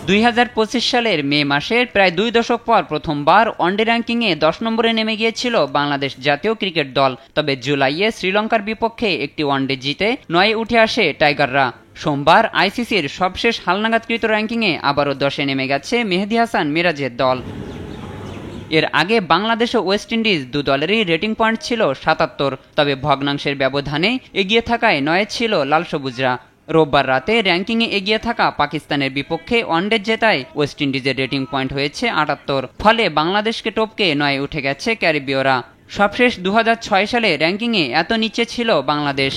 2025 সালের মে মাসের প্রায় 2 দশক পর প্রথমবার ওয়ানডে র্যাঙ্কিংয়ে 10 নম্বরে নেমে গিয়েছিল বাংলাদেশ জাতীয় ক্রিকেট দল। তবে জুলাইয়ে শ্রীলঙ্কার বিপক্ষে একটি ওয়ানডে জিতে 9-এ উঠে আসে টাইগাররা। সোমবার আইসিসির সবশেষ হালনাগাদকৃত র্যাঙ্কিংয়ে আবারও 10-এ নেমে গেছে মেহেদী হাসান মিরাজের দল। এর আগে বাংলাদেশ ও ওয়েস্ট ইন্ডিজ দু দলেরই রেটিং পয়েন্ট ছিল 77, তবে ভগ্নাংশের ব্যবধানে এগিয়ে থাকায় 9-এ ছিল লাল সবুজরা। রোববার রাতে র্যাঙ্কিংয়ে এগিয়ে থাকা পাকিস্তানের বিপক্ষে ওয়ানডে জেতায় ওয়েস্ট ইন্ডিজের রেটিং পয়েন্ট হয়েছে 78, ফলে বাংলাদেশকে টপকে 9-এ উঠে গেছে ক্যারিবীয়রা। সবশেষ 2006 সালে র্যাঙ্কিংয়ে এত নিচে ছিল বাংলাদেশ।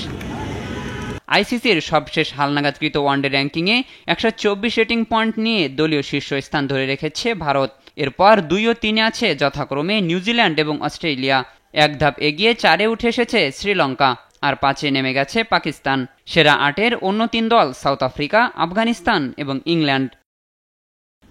আইসিসির সবশেষ হালনাগাদকৃত ওয়ানডে র্যাঙ্কিংয়ে 124 রেটিং পয়েন্ট নিয়ে দলীয় শীর্ষস্থান ধরে রেখেছে ভারত। এরপর 2 ও 3-এ আছে যথাক্রমে নিউজিল্যান্ড এবং অস্ট্রেলিয়া। এক ধাপ এগিয়ে 4-এ উঠে এসেছে শ্রীলঙ্কা, আর 5-এ নেমে গেছে পাকিস্তান। সেরা 8-এর অন্য 3 দল সাউথ আফ্রিকা, আফগানিস্তান এবং ইংল্যান্ড।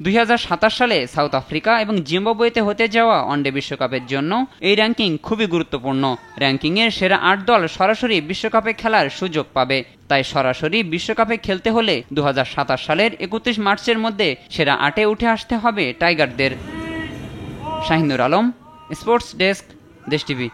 2027 সালে সাউথ আফ্রিকা এবং জিম্বাবুয়েতে হতে যাওয়া ওয়ানডে বিশ্বকাপের জন্য এই র্যাঙ্কিং খুবই গুরুত্বপূর্ণ। র্যাঙ্কিংয়ের সেরা 8 দল সরাসরি বিশ্বকাপে খেলার সুযোগ পাবে। তাই সরাসরি বিশ্বকাপে খেলতে হলে 2027 সালের 31 মার্চের মধ্যে সেরা 8-এ উঠে আসতে হবে টাইগারদের। শাহিনুর আলম, স্পোর্টস ডেস্ক, দেশ টিভি।